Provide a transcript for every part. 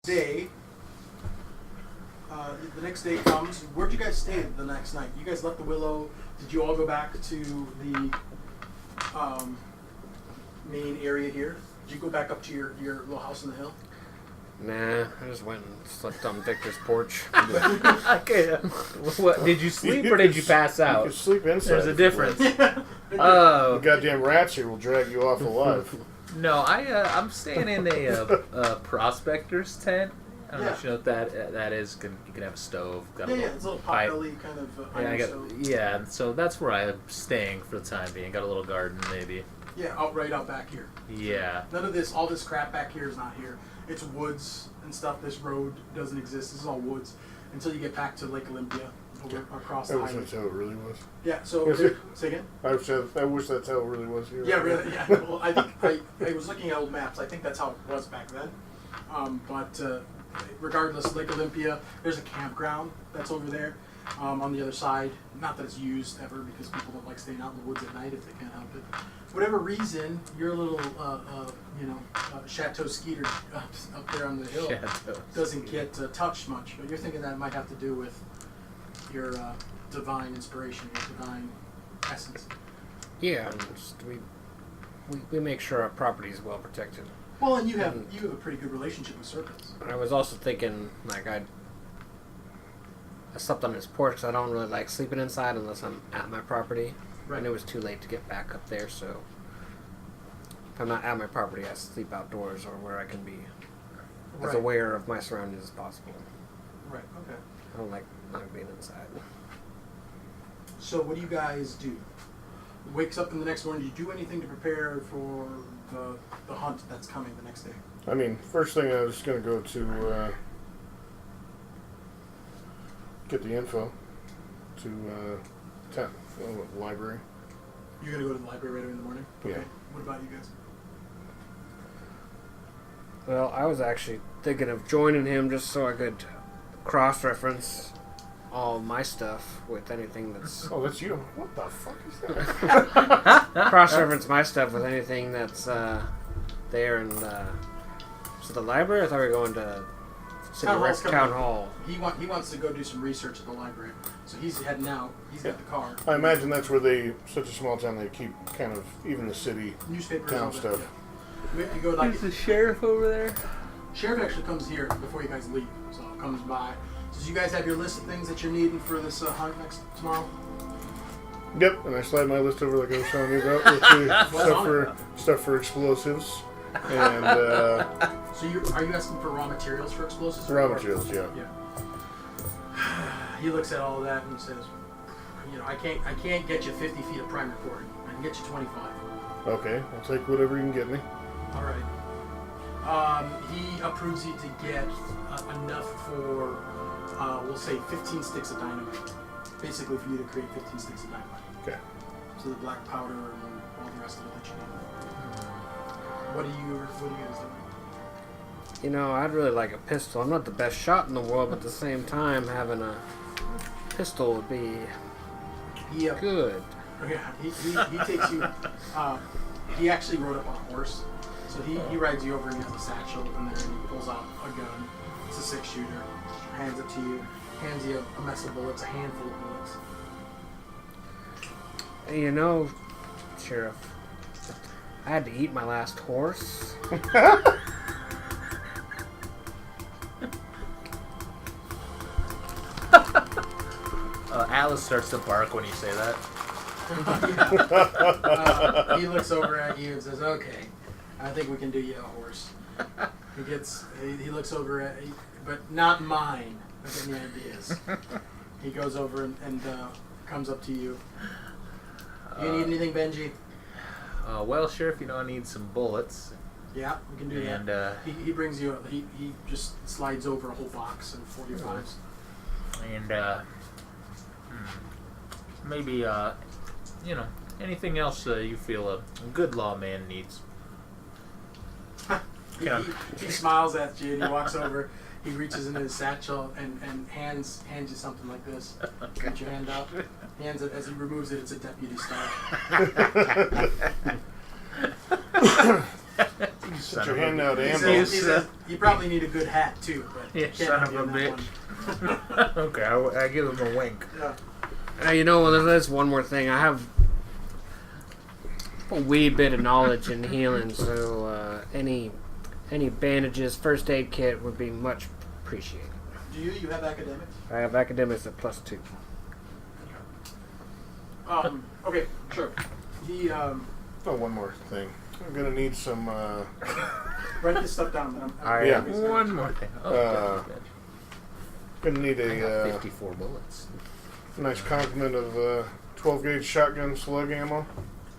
day, the next day comes. Where'd you guys stay the next night? You guys left the Willow. Did you all go back to the main area here? Did you go back up to your little house in the hill? Nah, I just went and slept on Victor's porch. Okay. What, did you sleep or did you pass You out? can sleep inside. There's a difference. The Oh, goddamn rats here will drag you off alive. no, I'm staying in a prospector's tent. I don't know if you know what that is. You can have a stove. Got a Yeah, little it's a little pipe. pot-belly kind of Yeah, iron stove. yeah, so that's where I'm staying for the time being. Got a little garden, maybe. Yeah, right out back here. Yeah. None of this, all this crap back here is not here. It's woods and stuff. This road doesn't exist. This is all woods until you get back to Lake Olympia, over across I the wish highway. that's how it really was. Yeah, so, Is it? say again? I wish that's how it really was here. Yeah, really. Yeah. Well, I think I was looking at old maps. I think that's how it was back then. But regardless, Lake Olympia, there's a campground that's over there on the other side. Not that it's used ever because people don't like staying out in the woods at night if they can't help it. For whatever reason, your little Chateau Skeeter up there on the hill doesn't get touched much. But you're thinking that might have to do with your divine inspiration, your divine essence. Yeah, and just we make sure our property is well protected. Well, and you have a pretty good relationship with serpents. I was also thinking, like, I slept on his porch because I don't really like sleeping inside unless I'm at my property. Right. And it was too late to get back up there, so if I'm not at my property, I sleep outdoors or where I can be as Right. aware of my surroundings as possible. Right. Okay. I don't like being inside. So what do you guys do? Wakes up in the next morning. Do you do anything to prepare for the hunt that's coming the next day? I mean, first thing I was going to go to get the info to library. You're gonna go to the library right away in the morning. Yeah. Okay. What about you guys? Well, I was actually thinking of joining him just so I could cross-reference all my stuff with anything that's... Oh, that's you. What the fuck is that? cross-reference my stuff with anything that's there in so the library. I thought we were going to Town Hall. He wants to go do some research at the library, so he's heading out. He's got the car. I imagine that's where such a small town, they keep kind of, even the city Newspapers, town all that, stuff. yeah. You go like Is the sheriff over there? sheriff actually comes here before you guys leave, so comes by. So you guys have your list of things that you're needing for this hunt tomorrow. Yep, and I slide my list over like I was telling you about with the stuff for explosives and So are you asking for raw materials for explosives? raw materials. Yeah. He looks at all of that and says, I can't get you 50 feet of primer cord. I can get you 25. Okay, I'll take whatever you can get me. All right. He approves you to get enough for, we'll say, 15 sticks of dynamite. Basically, for you to create 15 sticks of dynamite. Okay. So the black powder and all the rest of it that you need. What do you guys do? I'd really like a pistol. I'm not the best shot in the world, but at the same time, having a pistol would be good. Yeah, he takes you. He actually rode up on a horse, so he rides you over and he has a satchel in there, and he pulls out a gun. It's a 6-shooter. Hands it to you. Hands you a mess of bullets, a handful of bullets. Sheriff, I had to eat my last horse. Alice starts to bark when you say that. He looks over at you and says, "Okay, I think we can do you a horse." He looks over at, but not mine. With any ideas? He goes over and comes up to you. You need anything, Benji? Well, Sheriff, I need some bullets. Yeah, we can do And, that. He brings you. He just slides over a whole box of 45s. And, maybe, anything else you feel a good lawman needs. He smiles at you and he walks over. He reaches into his satchel and hands you something like this. Put your hand out. Hands it. As he removes it, it's a deputy star. Put your hand out, He ammo. says- he says you probably need a good hat too, but Yeah, you can't son have of you a in that bitch. one. Okay, I give him a wink. Yeah. You know, there's one more thing. I have a wee bit of knowledge in healing, so any bandages, first aid kit would be much appreciated. Do you have academics? I have academics at +2. Okay, sure. He Oh, one more thing. I'm gonna need some. write this stuff down. Yeah. One more thing. Oh, good. Gonna need I got a 54 bullets. nice complement of 12 gauge shotgun slug ammo.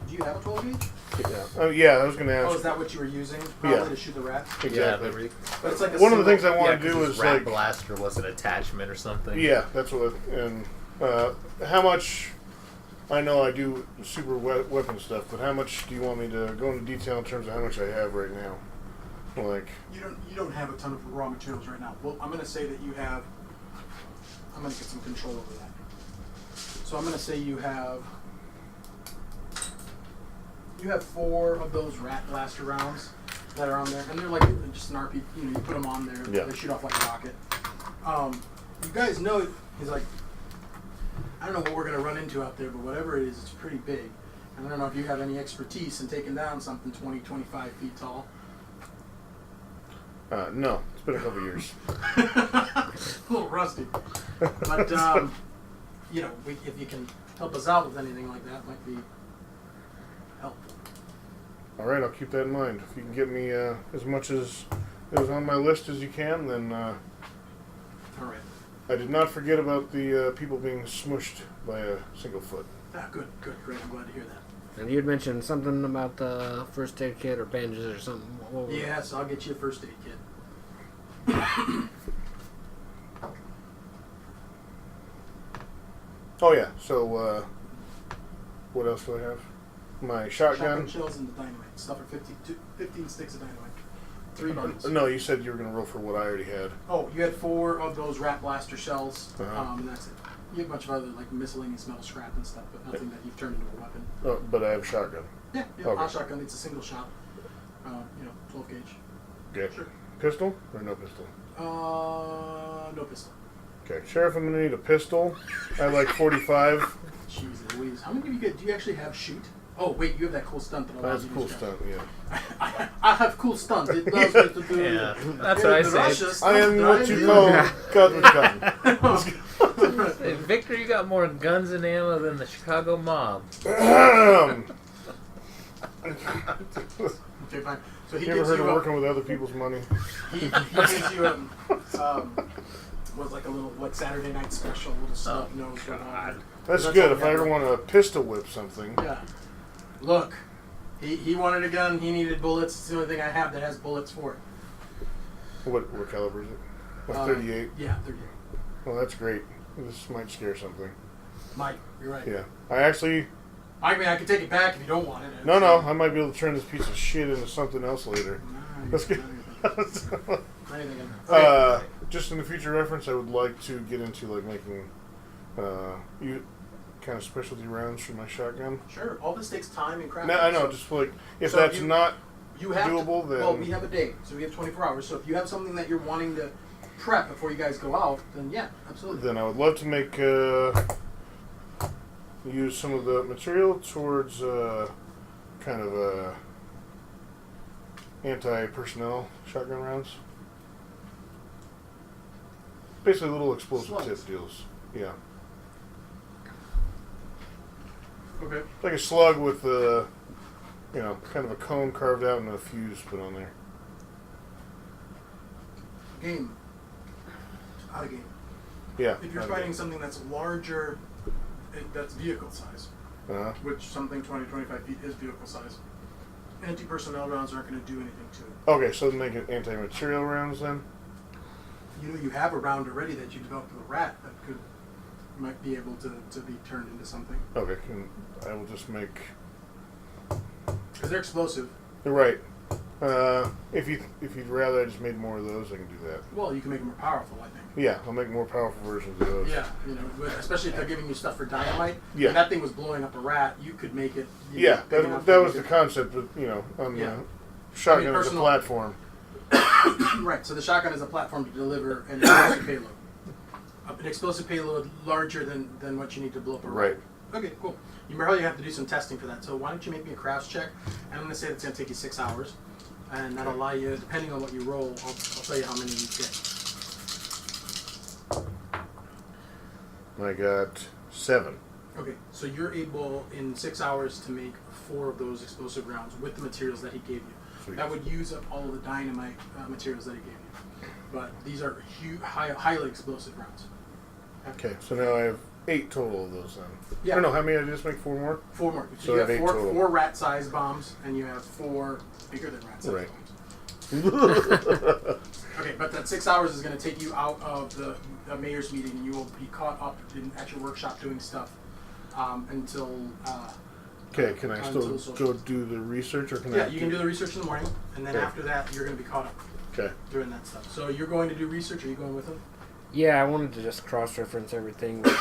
Do you have a 12 gauge? Yeah. Oh yeah, I was gonna Oh, ask. is that what you were using? Probably Yeah. to shoot the rats? Exactly. But it's like a One of the single- things I want Yeah, to do 'cause is his rat like. blaster was an attachment or something. Yeah, that's what. And how much? I know I do super weapon stuff, but how much do you want me to go into detail in terms of how much I have right now? Like. You don't have a ton of raw materials right now. Well, I'm going to say that you have. I'm going to get some control over that. So I'm going to say you have 4 of those rat blaster rounds that are on there, and they're like just an RP. You know, you put them on there, Yeah. they shoot off like a rocket. You guys know he's like. I don't know what we're going to run into out there, but whatever it is, it's pretty big. And I don't know if you have any expertise in taking down something 20, 25 feet tall. No, it's been a couple years. A little rusty. But, you know, if you can help us out with anything like that, might be helpful. All right, I'll keep that in mind. If you can get me as much as is on my list as you can, then. All right. I did not forget about the people being smushed by a single foot. Ah, good, great. I'm glad to hear that. And you had mentioned something about the first aid kit or bandages or something. What was it? Yeah, so I'll get you a first aid kit. Oh yeah. So what else do I have? My shotgun. Shotgun shells and the dynamite. Stuff for 15 sticks of dynamite. 3 buckets. No, you said you were gonna roll for what I already had. Oh, you had 4 of those rat blaster shells, Uh-huh. and that's it. You have a bunch of other like miscellaneous metal scrap and stuff, but nothing that you've turned into a weapon. Oh, but I have a shotgun. Yeah, Okay. hot shotgun. It's a single shot. 12 gauge. Okay. Sure. Pistol or no pistol? No pistol. Okay, Sheriff, I'm gonna need a pistol. I like 45. Jeez Louise. How many of you get? Do you actually have shoot? Oh wait, you have that cool stunt that allows That's a you cool to stunt. Yeah. I have cool stunt. It allows me to do. Yeah, that's what I said. I am what you call God with gun. Hey, Victor, you got more guns and ammo than the Chicago mob. Okay, fine. So he You ever gives heard you of a, working with other people's money? he gives you was like a little like Saturday night special, little snub nose. God. That's That's good. all If we I have. ever want to pistol whip something. Yeah. Look, he wanted a gun. He needed bullets. It's the only thing I have that has bullets for it. What caliber is it? A 38. Yeah, 38. Well, that's great. This might scare something. Mike, you're right. Yeah. I actually. I mean, I can take it back if you don't want it. No. I might be able to turn this piece of shit into something else later. Let's get. Just in the future reference, I would like to get into like making you kind of specialty rounds for my shotgun. Sure. All this takes time and crafting. No, I know. So Just like if so that's you- not you have doable, to, then well, we have a day, so we have 24 hours. So if you have something that you're wanting to prep before you guys go out, then yeah, absolutely. then I would love to make use some of the material towards kind of anti-personnel shotgun rounds. Basically, little explosive Slugs. tip deals. Yeah, Okay. like a slug with kind of a cone carved out and a fuse put on there. Game. Out of game. Yeah. If you're fighting something that's larger, that's vehicle size, Uh-huh. which something 20, 25 feet is vehicle size. Anti-personnel rounds aren't going to do anything to it. Okay, so make it anti-material rounds then. You have a round already that you developed with a rat that might be able to be turned into something. Okay, I will just make. Because they're explosive. You're right. If you'd rather I just made more of those, I can do that. Well, you can make them more powerful, I think. Yeah, I'll make more powerful versions of those. Yeah, especially if they're giving you stuff for dynamite. Yeah. When that thing was blowing up a rat, you could make it. Yeah, big enough that that was you the could- concept, but on Yeah. shotgun is a personal. platform. Right. So the shotgun is a platform to deliver an explosive payload. An explosive payload larger than what you need to blow up a Right. rocket. Okay, cool. You probably have to do some testing for that. So why don't you make me a crafts check? And I'm going to say it's going to take you 6 hours. And that'll allow you, depending on what you roll, I'll tell you how many you get. I got 7. Okay, so you're able in 6 hours to make 4 of those explosive rounds with the materials that he gave you. Sweet. That would use up all of the dynamite materials that he gave you. But these are highly explosive rounds. Okay, so now I have 8 total of those then. Yeah. Or no, how many did I just make? 4 more? 4 more. So So I you have have 8 four, total. 4 rat-sized bombs, and you have 4 bigger than rat-sized Right. bombs. Okay, but that 6 hours is going to take you out of the mayor's meeting, and you will be caught up at your workshop doing stuff until. Okay, can I Until still social. go do the research, or can I? Yeah, you can do the research in the morning, and then Okay. after that, you're going to be caught up Okay. doing that stuff. So you're going to do research. Are you going with him? Yeah, I wanted to just cross-reference everything with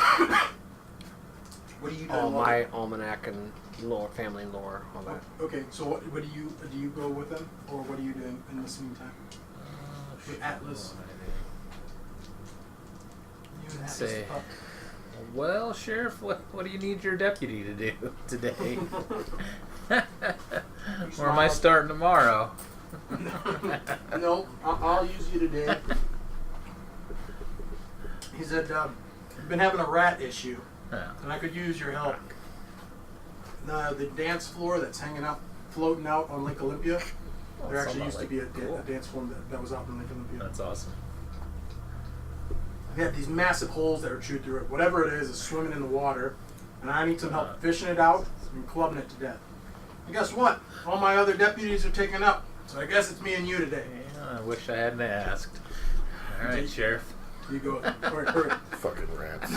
What are you doing? all my almanac and lore, family lore, all that. Okay, so what do you go with them, or what are you doing in this meantime? With Atlas. You and Atlas Say, pup. well, Sheriff, what do you need your deputy to do today? Or am I starting tomorrow? No, I'll use you today. He said, "I've been having a rat issue, Yeah. and I could use your help." The dance floor that's hanging out, floating out on Lake Olympia. There actually used to be a dance floor that was out on Lake Olympia. That's awesome. We had these massive holes that were chewed through it. Whatever it is swimming in the water, and I need some help fishing it out and clubbing it to death. And guess what? All my other deputies are taken up, so I guess it's me and you today. Yeah, I wish I hadn't asked. All right, Sheriff. You go. Hurry. Fucking rats.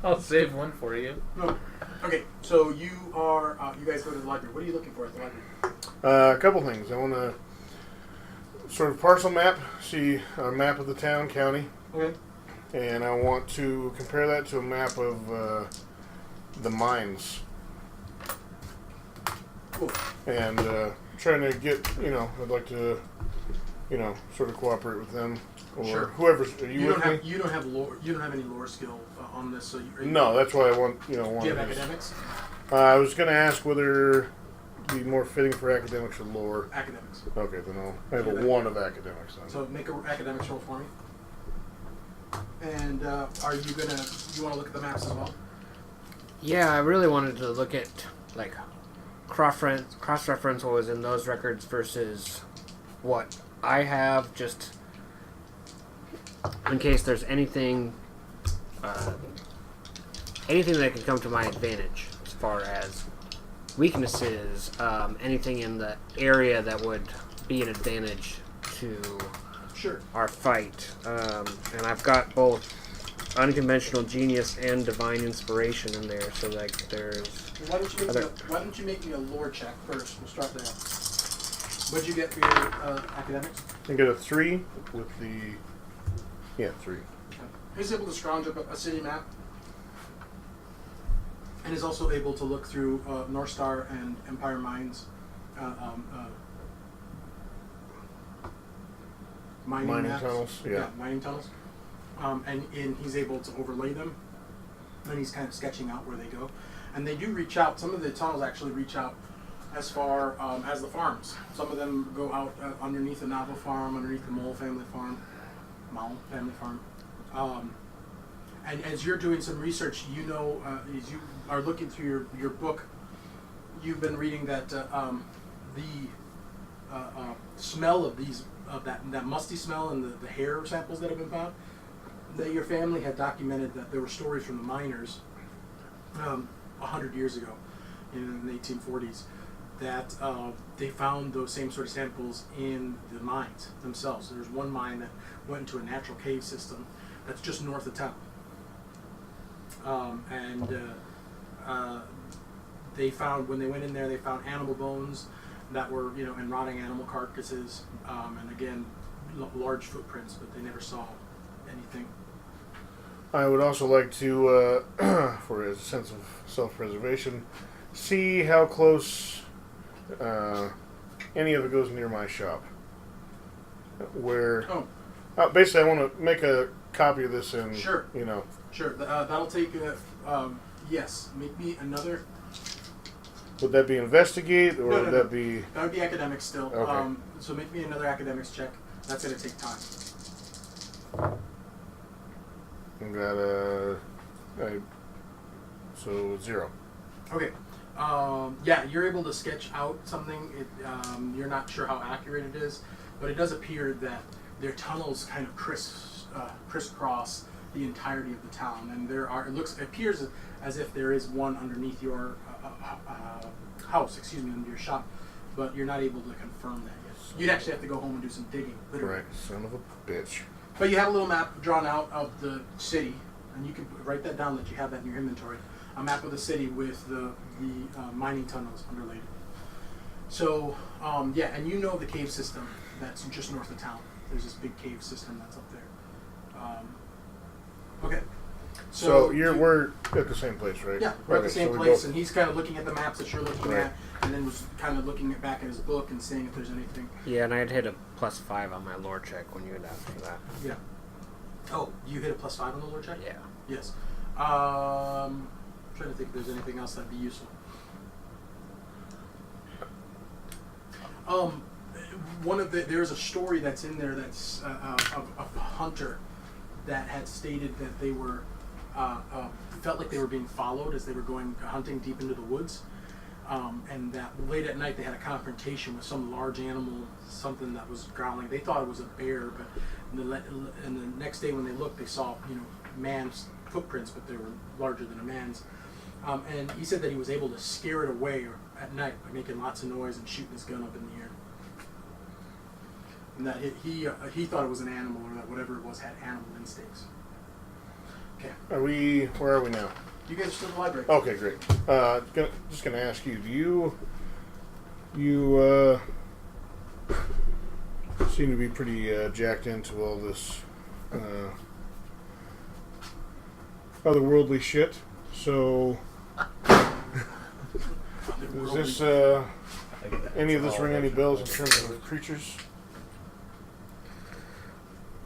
I'll save one for you. No. Okay, so you are. You guys go to the library. What are you looking for at the library? A couple things. I want to sort of parcel map, see a map of the town, county, Okay. and I want to compare that to a map of the mines. Cool. And trying to get, I'd like to, sort of cooperate with them or Sure. whoever's. Are you You with don't have. me? You don't have lore. You don't have any lore skill on this. So you. No, that's why I want, Do one you of have these. academics? I was going to ask whether it'd be more fitting for academics or lore. Academics. Okay, then I have a Yeah. 1 of academics then. So make an academics roll for me. And are you gonna? You want to look at the maps as well? Yeah, I really wanted to look at like cross-reference what was in those records versus what I have, just in case there's anything that can come to my advantage as far as weaknesses, anything in the area that would be an advantage to Sure. our fight. And I've got both unconventional genius and divine inspiration in there, so like there's Why don't you make me a lore check first? We'll start there. What'd you get for your academics? I get a 3 with the. Yeah, 3. He's able to scrounge up a city map, and is also able to look through North Star and Empire Mines, mining maps. tunnels. Yeah. Mining tunnels. And he's able to overlay them, and he's kind of sketching out where they go. And they do reach out. Some of the tunnels actually reach out as far as the farms. Some of them go out underneath the Nava farm, underneath the Mole family farm. And as you're doing some research, as you are looking through your book, you've been reading that the smell of that musty smell and the hair samples that have been found, that your family had documented that there were stories from the miners 100 years ago, in the 1840s, that they found those same sort of samples in the mines themselves. So there's one mine that went into a natural cave system that's just north of town. They found, when they went in there, they found animal bones that were, and rotting animal carcasses, and again, large footprints, but they never saw anything. I would also like to, for a sense of self-preservation, see how close any of it goes near my shop. Where Oh, basically, I want to make a copy of this and Sure. you know. sure. That'll take. Yes. Make me another. Would that be investigate or No, would no. that be? That would be academics still. Okay. So make me another academics check. That's gonna take time. I got so 0. Okay. Yeah, you're able to sketch out something. You're not sure how accurate it is, but it does appear that their tunnels kind of crisscross the entirety of the town, and it appears as if there is one underneath your house, under your shop, but you're not able to confirm that yet. You'd actually have to go home and do some digging, literally. Right, son of a bitch. But you have a little map drawn out of the city, and you can write that down that you have that in your inventory. A map of the city with the mining tunnels underlaid. So, yeah, and you know the cave system that's just north of town. There's this big cave system that's up there. Okay. So we're at the same place, right? Yeah, we're at the Okay, same so we place, both- and he's kind of looking at the maps that you're looking Right. at, and then was kind of looking back at his book and seeing if there's anything. Yeah, and I'd hit a +5 on my lore check when you had asked for that. Yeah. Oh, you hit a +5 on the lore check? Yeah. Yes. Trying to think if there's anything else that'd be useful. There's a story that's in there that's of a hunter that had stated that they were felt like they were being followed as they were going hunting deep into the woods, and that late at night they had a confrontation with some large animal, something that was growling. They thought it was a bear, but and the next day when they looked, they saw man's footprints, but they were larger than a man's. And he said that he was able to scare it away at night by making lots of noise and shooting his gun up in the air. And that he thought it was an animal, or that whatever it was had animal instincts. Okay. Where are we now? You guys are still in the library. Okay, great. Just gonna ask you, do you seem to be pretty jacked into all this otherworldly shit? So, does this any of this ring any bells in terms of creatures?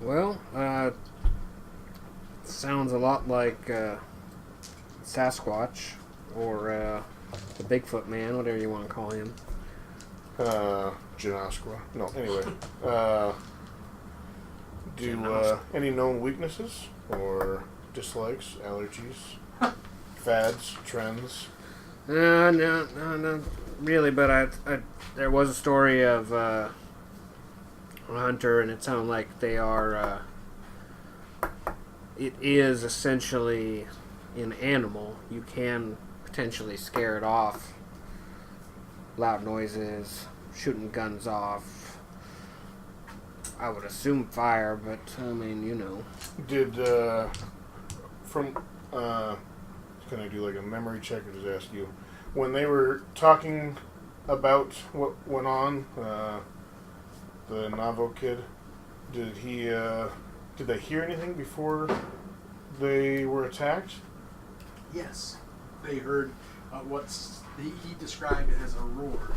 Well, sounds a lot like Sasquatch or the Bigfoot Man, whatever you want to call him. Janoskwa. No, anyway. Do any known weaknesses or dislikes, allergies, fads, trends? No, really. But there was a story of a hunter, and it sounded like they are. It is essentially an animal. You can potentially scare it off. Loud noises, shooting guns off. I would assume fire, but I mean, Did can I do like a memory check or just ask you when they were talking about what went on? The Navo kid, did they hear anything before they were attacked? Yes, they heard he described it as a roar.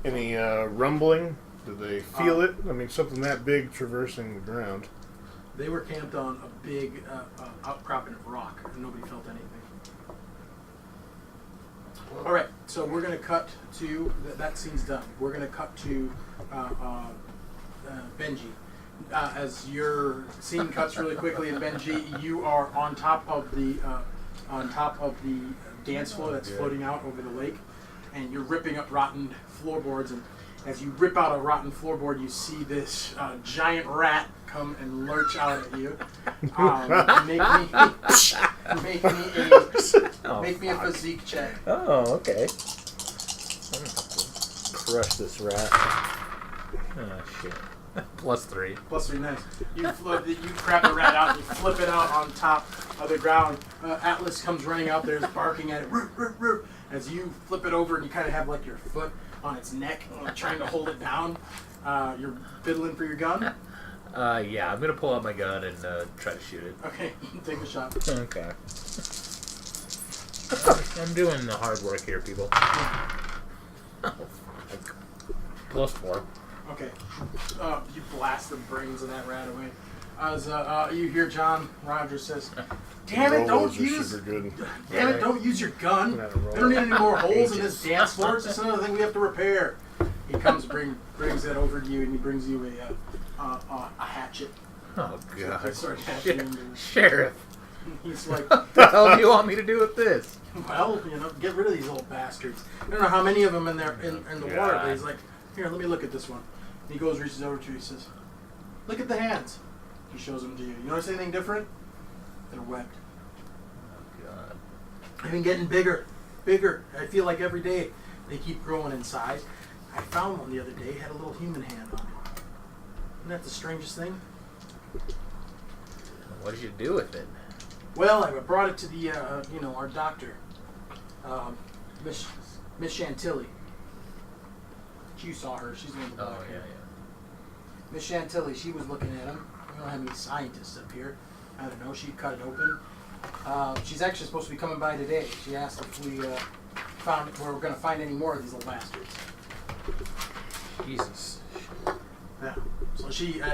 Any rumbling? Did they feel it? I mean, something that big traversing the ground. They were camped on a big outcropping of rock, and nobody felt anything. All right, so we're going to cut to that scene's done. We're going to cut to Benji. As your scene cuts really quickly, and Benji, you are on top of the dance floor that's floating out over the lake, and you're ripping up rotten floorboards. And as you rip out a rotten floorboard, you see this giant rat come and lurch out at you. Make me a physique check. Oh, okay. I'm gonna have to crush this rat. Oh shit. +3. +3, nice. You crap the rat out and you flip it out on top of the ground. Atlas comes running out there, barking at it. Roo, roo, roo. As you flip it over and you kind of have like your foot on its neck, trying to hold it down. You're fiddling for your gun. Yeah, I'm gonna pull out my gun and try to shoot it. Okay, take a shot. Okay. I'm doing the hard work here, people. Oh, fuck. close for him. Okay. You blast the brains of that rat away. As you hear John Rogers says, "Damn it! Don't Rollers are use. super good. Damn it! Don't use your gun. We don't need any more holes in this dance floor. It's just another thing we have to repair." He comes, brings that over to you, and he brings you a hatchet. Oh God! They start hashing into it. Sheriff, He's like, what the hell do you want me to do with this? "Well, get rid of these old bastards. I don't know how many of them in there in the water." But he's like, "Here, let me look at this one." And he goes, reaches over to you, he says, "Look at the hands." He shows them to you. You notice anything different? They're webbed. Oh God! They've been getting bigger. I feel like every day they keep growing in size. I found one the other day, had a little human hand on it. Isn't that the strangest thing? What did you do with it? Well, I brought it to the, our doctor, Miss Chantilly. You saw her. She's the one with the Oh black yeah, hair. Miss Chantilly, she was looking at him. We don't have any scientists up here. I don't know. She cut it open. She's actually supposed to be coming by today. She asked if we were going to find any more of these little bastards. yeah. Jesus. Yeah. So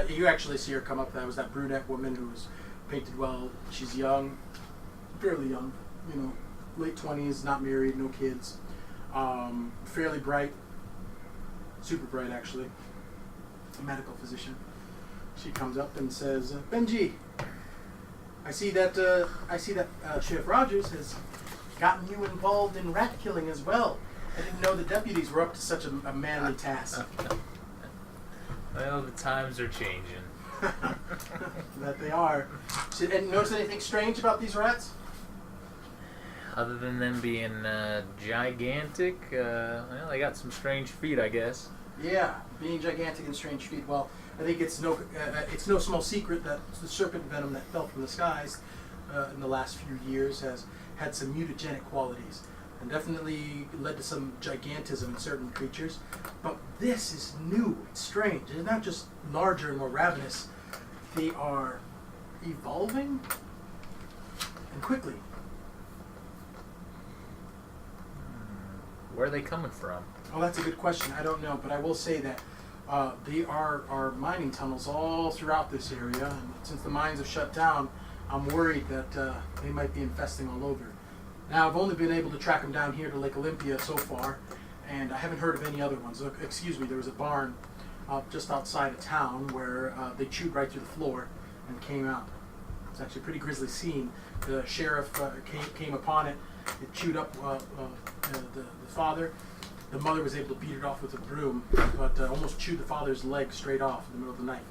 you actually see her come up. That was that brunette woman who was painted well. She's young, fairly young. Late 20s, not married, no kids. Fairly bright, super bright actually. A medical physician. She comes up and says, "Benji, I see that Sheriff Rogers has gotten you involved in rat killing as well. I didn't know the deputies were up to such a manly task." Well, the times are changing. That they are. And notice anything strange about these rats? Other than them being gigantic, well, they got some strange feet, I guess. Yeah, being gigantic and strange feet. Well, I think it's no small secret that the serpent venom that fell from the skies in the last few years has had some mutagenic qualities, and definitely led to some gigantism in certain creatures. But this is new. It's strange. They're not just larger and more ravenous. They are evolving and quickly. Where are they coming from? Oh, that's a good question. I don't know, but I will say that they are mining tunnels all throughout this area, and since the mines have shut down, I'm worried that they might be infesting all over. Now, I've only been able to track them down here to Lake Olympia so far, and I haven't heard of any other ones. Look, excuse me, there was a barn just outside of town where they chewed right through the floor and came out. It's actually a pretty grisly scene. The sheriff came upon it. It chewed up the father. The mother was able to beat it off with a broom, but almost chewed the father's leg straight off in the middle of the night.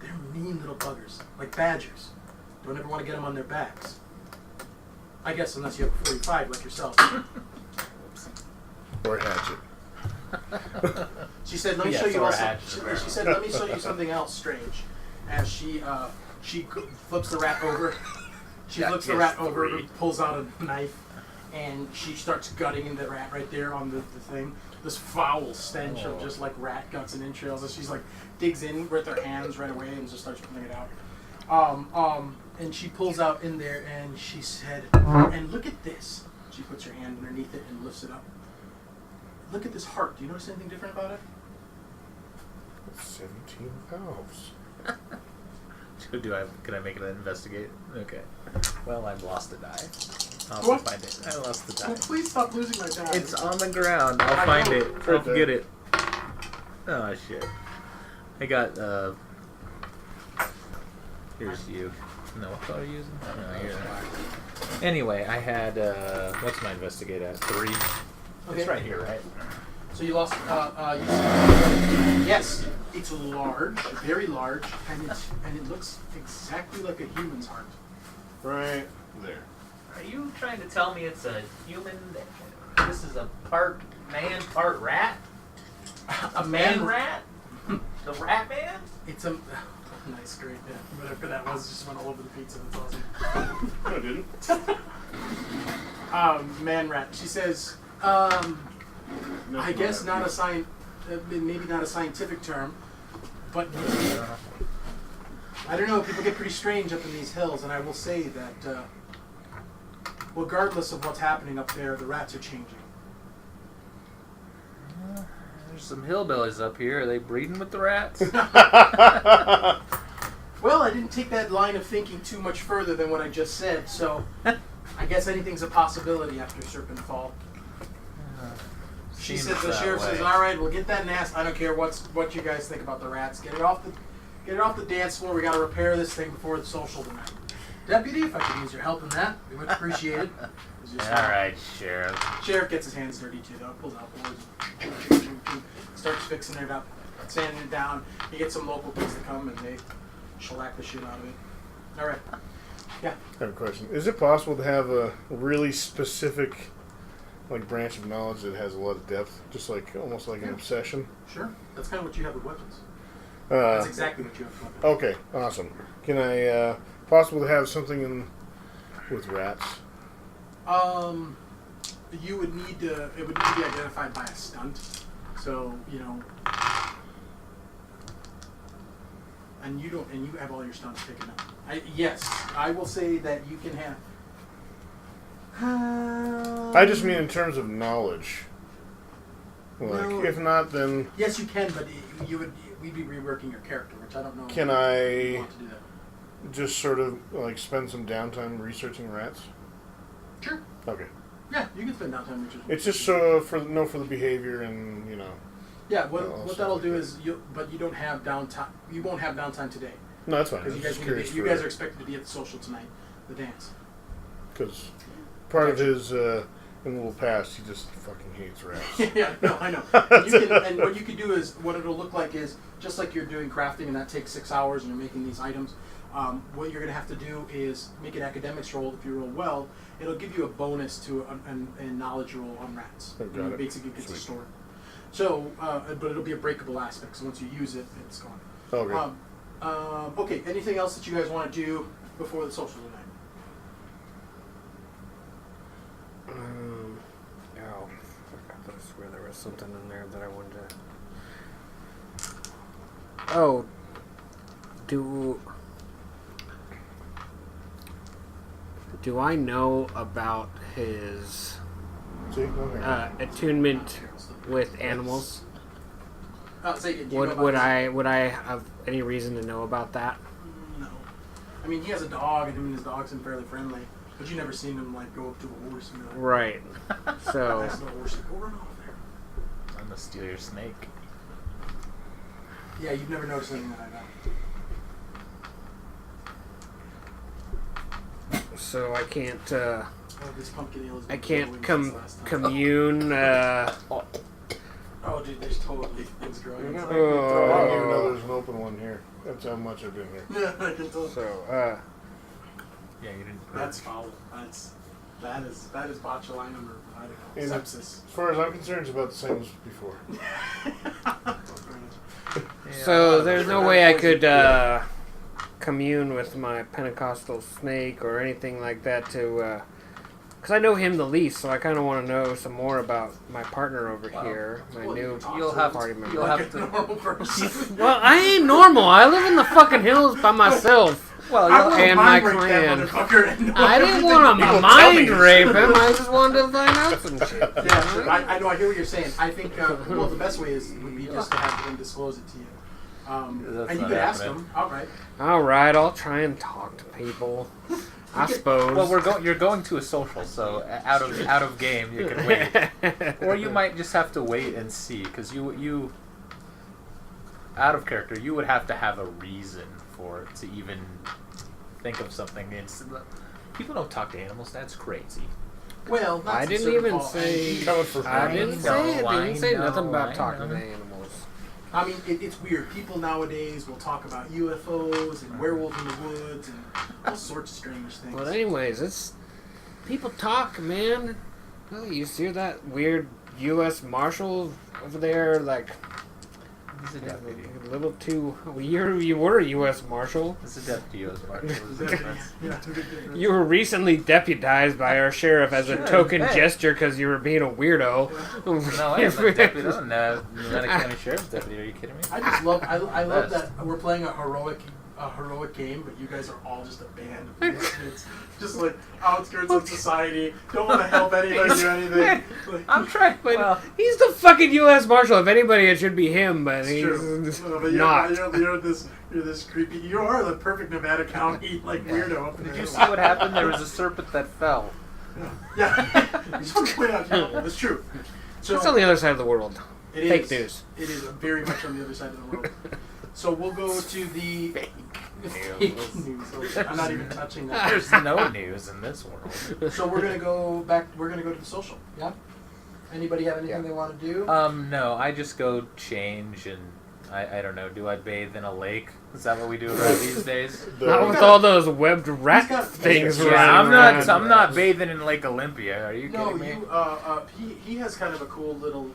They're mean little buggers, like badgers. Don't ever want to get them on their backs. I guess unless you have a 45 like yourself. Or hatchet. She said, "Let me Yes, show you or a also." hatchet. She said, "Let me show you something else strange." As she flips the rat over. She flips the rat over, pulls out a knife, and she starts gutting into the rat right there on the thing. This foul stench of just like rat guts and entrails. And she's like digs in with her hands right away and just starts pulling it out. And she pulls out in there, and she said, "And look at this." She puts her hand underneath it and lifts it up. Look at this heart. Do you notice anything different about it? 17 valves. Can I make it an investigate? Okay. Well, I've lost a die. I'll What? find it. I lost the Oh, die. please stop losing my die. It's on the ground. I I'll find know. it. It's right I'll get there. it. Oh shit. I got here's you. No, what color are you using? No, here. Anyway, I had what's my investigate at? 3. Okay. It's right here, right? So you lost. Yes, it's large, very large, and it looks exactly like a human's heart. Right there. Are you trying to tell me it's a human? This is a part man, part rat? A Man rat? The rat man? It's a nice, great. Yeah, whatever that was, just went all over the pizza. That's awesome. No, it didn't. Man rat. She says, I guess not a maybe not a scientific term, but I don't know. People get pretty strange up in these hills, and I will say that regardless of what's happening up there, the rats are changing. There's some hillbillies up here. Are they breeding with the rats? Well, I didn't take that line of thinking too much further than what I just said, so I guess anything's a possibility after Serpent Fall. She said, the sheriff says, "All right, we'll get that nest. I don't care what you guys think about the rats. Get it off the dance floor. We got to repair this thing before the social tonight." Deputy, if I could use your help in that, we much appreciated. All right, Sheriff. Sheriff gets his hands dirty too, though. Pulls out boards, starts fixing it up, sanding it down. He gets some local kids to come and they shellac the shit out of it. All right. Yeah. I have a question. Is it possible to have a really specific, like, branch of knowledge that has a lot of depth, just like almost like an obsession? Sure. That's kind of what you have with weapons. That's exactly what you have with weapons. Okay, awesome. Can I possible to have something with rats? You would need to. It would need to be identified by a stunt. So and you don't. And you have all your stunts taken up. Yes, I will say that you can have. I just mean in terms of knowledge. Like, No. if not, then Yes, you can, but we'd be reworking your character, which I don't know. Can if I- you want to do that. just sort of like spend some downtime researching rats. Sure. Okay. Yeah, you can spend downtime researching. It's just so for the behavior and Yeah, well, what stuff that'll like do that. is you don't have downtime. You won't have downtime today No, that's fine. because I was just curious you guys are expected to be at the social tonight, the dance. because part of his in the little past, he just fucking hates rats. Yeah, no, I know. And what you could do is, what it'll look like is, just like you're doing crafting and that takes 6 hours and you're making these items, what you're going to have to do is make an academics roll. If you roll well, it'll give you a bonus to a knowledge roll on rats. Oh, got And it. basically gets a Sweet. store. So, but it'll be a breakable aspect, so once you use it, it's gone. Okay. Okay, anything else that you guys want to do before the social tonight? Oh, I swear there was something in there that I wanted to. Oh, do I know about his See, okay. attunement with animals? Say again, do you know about Would I have any reason to know about that? No. I mean, he has a dog, and him and his dog's been fairly friendly, but you've never seen him, like, go up to a horse and be like, Right. So nice little horse, like, go run off there. I'm gonna steal your snake. Yeah, you've never noticed anything like that. so I can't Oh, this pumpkin ale has I been can't growing since last time. commune. Oh, dude, there's totally things growing. I inside. didn't even know there's an open one here. That's how much I've been here. Yeah, I can tell. So Yeah, you didn't. That's foul. That is botulinum or I don't Yeah. know, sepsis. As far as I'm concerned, it's about the same as before. So there's no way I could commune with my Pentecostal snake or anything like that to, because I know him the least, so I kind of want to know some more about my partner over Wow. here, my Well, new You'll have party to. member. You'll Like have a to. normal person. Well, I ain't normal. I live in the fucking hills by myself. Well, I you'll, will and mind my rape clan. that motherfucker and know I didn't everything want he to knows. mind rape him. I just wanted to find out some shit. Yeah, sure. I know. I hear what you're saying. I think well, the best way would be just to have him disclose it to you, That's and you not could ask happening. him outright. All right, I'll try and talk to people. I suppose. well, you're going to a social, so out of game you can wait, or you might just have to wait and see, because you out of character, you would have to have a reason for it to even think of something. People don't talk to animals. That's crazy. Well, not I since didn't Serpent even Fall. say. Coming for I free. didn't say it. I Didn't say know, nothing I about talking know. to animals. I mean, it's weird. People nowadays will talk about UFOs and werewolves in the woods and all sorts of strange things. But anyways, it's people talk, man. Oh, you see that weird U.S. Marshal over there, like He's a deputy. a little too. You were a U.S. Marshal. It's a deputy U.S. Marshal. Yeah, it's a big difference. You were recently deputized by our sheriff as a Sure, token hey. gesture because you were being a weirdo. No, I am a deputy. I'm a Nevada County Sheriff's deputy. Are you kidding me? I just love. I love that we're playing a heroic a heroic game, but you guys are all just a band of misfits, just like outskirts of society. Don't want to help anybody do anything. Like, I'm trying. But Well, he's the fucking U.S. Marshal. If anybody, it should be him, but it's he's true. But not. You're this creepy. You are the perfect Nevada County like weirdo up in did there. you see what happened? There was a serpent that fell. Yeah. I just want to point out, it's true. So It's on the other side of the world. it Fake is- news. It is very much on the other side of the world. So we'll go to the fake news. I'm not even touching that. There's no news in this world. So we're gonna go back. We're gonna go to the social. Yeah. Anybody have anything Yeah. they want to do? No, I just go change and I don't know. Do I bathe in a lake? Is that what we do around these days? Not with all those webbed rat got- things Yeah, running Yeah, I'm around. not. I'm not bathing in Lake Olympia. Are you No, kidding me? he has kind of a cool little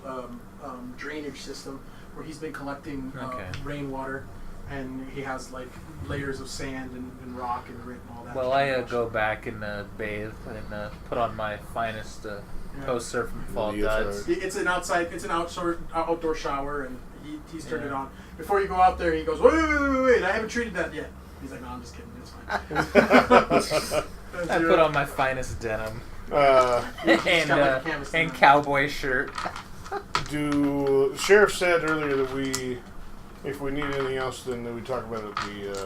drainage system where he's been collecting Okay. rainwater, and he has like layers of sand and rock and grit and all that. Well, I go back and bathe and put on my finest post surf and fall Leotard. duds. It's an outdoor shower, and he's turned it on. Before you go out there, he goes, wait, I haven't treated that yet. He's like, no, I'm just kidding, it's fine. I put on my finest denim He's got, like, a canvas and thing. cowboy shirt. The sheriff said earlier that if we need anything else, then we talk about it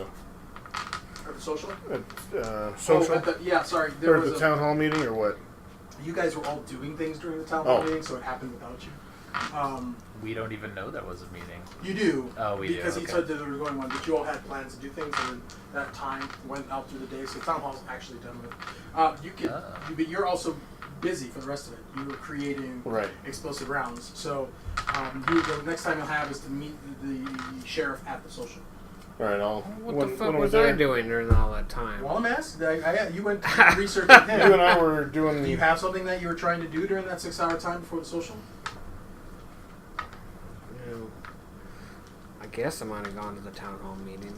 Or the social? at social Yeah, sorry. There or was the town hall meeting or what? You guys were all doing things during the town hall Oh. meeting, so it happened without you. We don't even know there was a meeting. You do. Oh, we do, Because he okay. said that there was going one, but you all had plans to do things, and then that time went out through the day, so town hall's actually done with. But you're also busy for the rest of it. You were creating Right. explosive rounds, so the next time you'll have is to meet the sheriff at the social. All right, What when the fuck we're was there, I doing during all that time? Well, I'm asked. You went to research with him. You and I were doing. Do you have something that you were trying to do during that 6-hour time before the social? I guess I might have gone to the town hall meeting.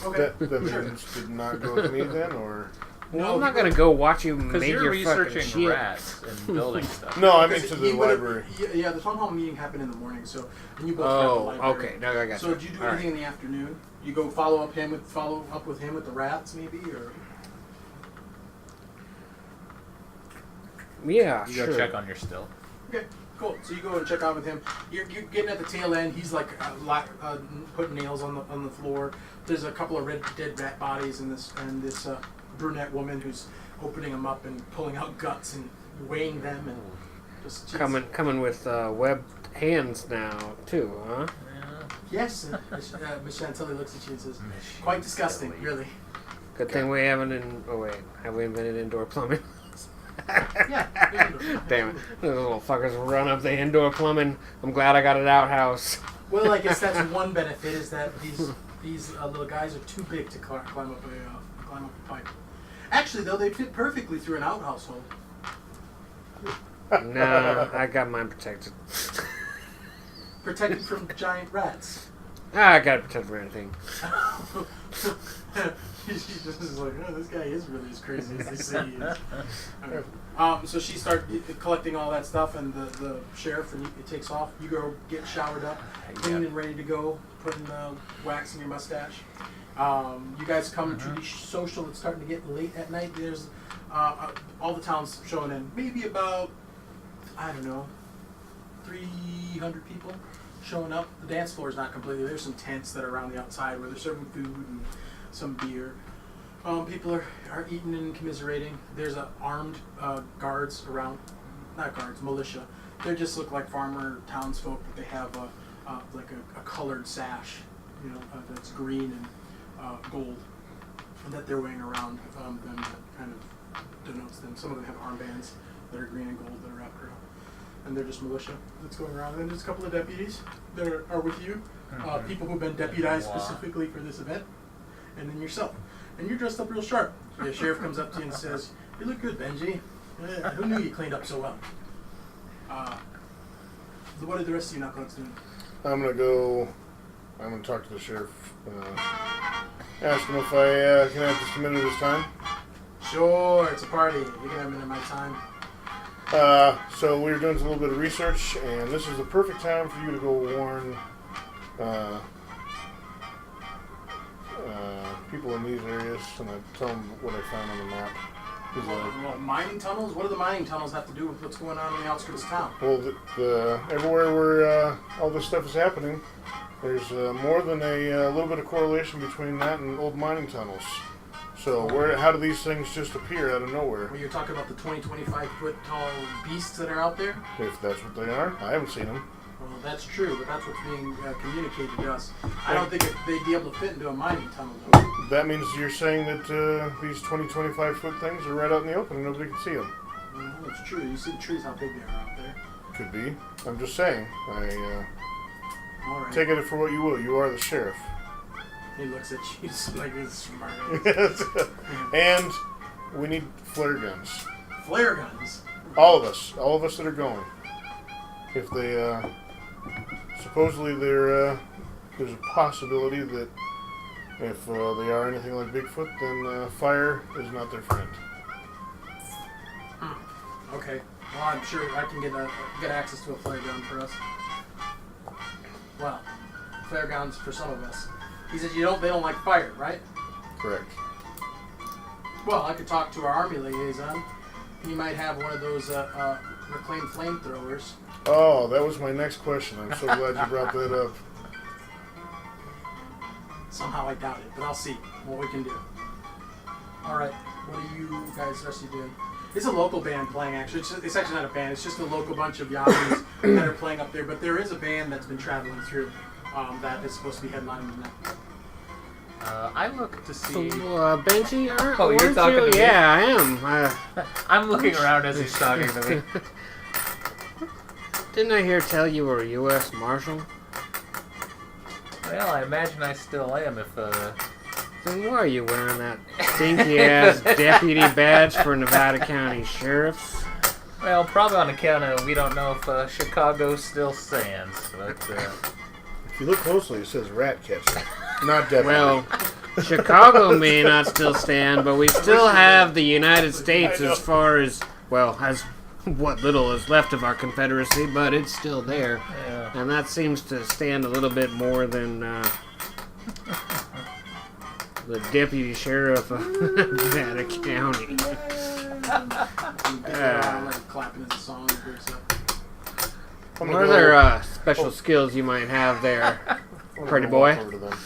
Okay. That Sure. means did not go with me then, or Well, I'm not gonna go watch you Because make you're your fucking researching shit. rats and building stuff. no? I mean Because to the he would've- library. Yeah, the town hall meeting happened in the morning, so and you both were at the Oh, library. okay. No, I got So you. did you do All anything right. in the afternoon? You go follow up with him with the rats, maybe, or Yeah, You sure. go check on your still. okay, cool. So you go and check out with him. You're getting at the tail end. He's like putting nails on the floor. There's a couple of dead rat bodies and this brunette woman who's opening them up and pulling out guts and weighing them and just she's- Coming with webbed hands now too, huh? Yes, Miss Chantilly looks at you and says, "Quite disgusting, really." Good thing we haven't. Oh wait, have we invented indoor plumbing? Yeah. Damn it! Those little fuckers run up the indoor plumbing. I'm glad I got an outhouse. Well, I guess that's one benefit is that these little guys are too big to climb up a pipe. Actually, though, they fit perfectly through an outhouse hole. Nah, I got mine protected. Protected from giant rats. I got it protected from anything. She's just like, oh, this guy is really as crazy as they say he is. So she starts collecting all that stuff, and the sheriff, and it takes off. You go get showered up, clean and ready to go, putting wax in your mustache. You guys come to the social. It's starting to get late at night. There's all the towns showing in. Maybe about, I don't know, 300 people showing up. The dance floor is not completely. There's some tents that are around the outside where they're serving food and some beer. People are eating and commiserating. There's armed guards around, not guards, militia. They just look like farmer townsfolk, but they have a colored sash, that's green and gold, and that they're wearing around them that kind of denotes them. Some of them have armbands that are green and gold that are wrapped around. And they're just militia that's going around. And then there's a couple of deputies that are with you, people who've been deputized specifically for this event, and then yourself. And you're dressed up real sharp. The sheriff comes up to you and says, "You look good, Benji. Who knew you cleaned up so well?" What are the rest of you knuckleheads doing? I'm gonna talk to the sheriff. Ask him if I can have just a minute of his time. Sure, it's a party. You can have a minute of my time. So we were doing a little bit of research, and this is the perfect time for you to go warn people in these areas, and I tell them what I found on the map. He's like, Well, mining tunnels? What do the mining tunnels have to do with what's going on in the outskirts of town? well, everywhere where all this stuff is happening, there's more than a little bit of correlation between that and old mining tunnels. So how do these things just appear out of nowhere? Well, you're talking about the 25 foot tall beasts that are out there? If that's what they are, I haven't seen them. Well, that's true, but that's what's being communicated to us. I don't think they'd be able to fit into a mining tunnel, though. That means you're saying that these 25 foot things are right out in the open and nobody can see them. Well, it's true. You see the trees, how big they are out there. Could be. I'm just saying. All right. Take it for what you will. You are the sheriff. He looks at you like he's smart. And we need flare guns. Flare guns? All of us that are going. If they, supposedly there's a possibility that if they are anything like Bigfoot, then fire is not their friend. Okay. Well, I'm sure I can get access to a flare gun for us. Well, flare guns for some of us. He says they don't like fire, right? Correct. Well, I could talk to our army liaison. He might have one of those reclaimed flamethrowers. Oh, that was my next question. I'm so glad you brought that up. Somehow I doubt it, but I'll see what we can do. All right, what are you guys rest of you doing? It's a local band playing, actually. It's actually not a band. It's just a local bunch of Yahoos that are playing up there. But there is a band that's been traveling through that is supposed to be headlining the night. I look to see. Benji, Oh, you're talking to me? Yeah, I am. I'm looking around as he's talking to me. Didn't I hear tell you were a U.S. Marshal? Well, I imagine I still am if, Then why are you wearing that stinky-ass deputy badge for Nevada County Sheriffs? Well, probably on account of we don't know if Chicago still stands, but, If you look closely, it says rat catcher, not deputy. Well, Chicago may not still stand, but we still have the United States as far as, well, as what little is left of our Confederacy, but it's still there. yeah. And that seems to stand a little bit more than the deputy sheriff of Nevada County. Like clapping at the song and breaks up. I'm What gonna other special skills you might have there, I'm pretty gonna boy? walk over to them.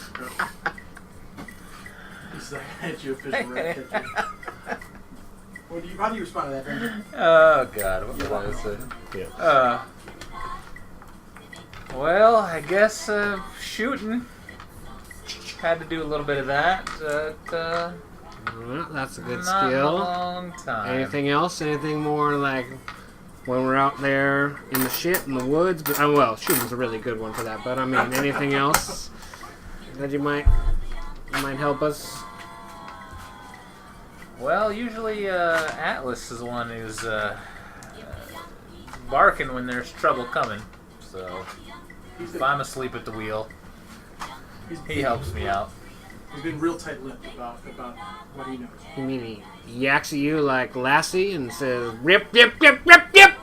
He's like, at you, official red catcher. How do you respond to that, Benji? Oh, God, what did I say? Yeah. Well, I guess shooting. Had to do a little bit of that, but Well, that's a good not in a skill. long time. Anything else? Anything more like when we're out there in the shit in the woods? But well, shooting's a really good one for that. But I mean, anything else that you might help us? Well, usually Atlas is the one who's barking when there's trouble coming. So if I'm asleep at the wheel, he helps me out. He's been real tight-lipped about what he knows. You mean he yaks at you like Lassie and says, "Rip, rip, rip, rip, rip"?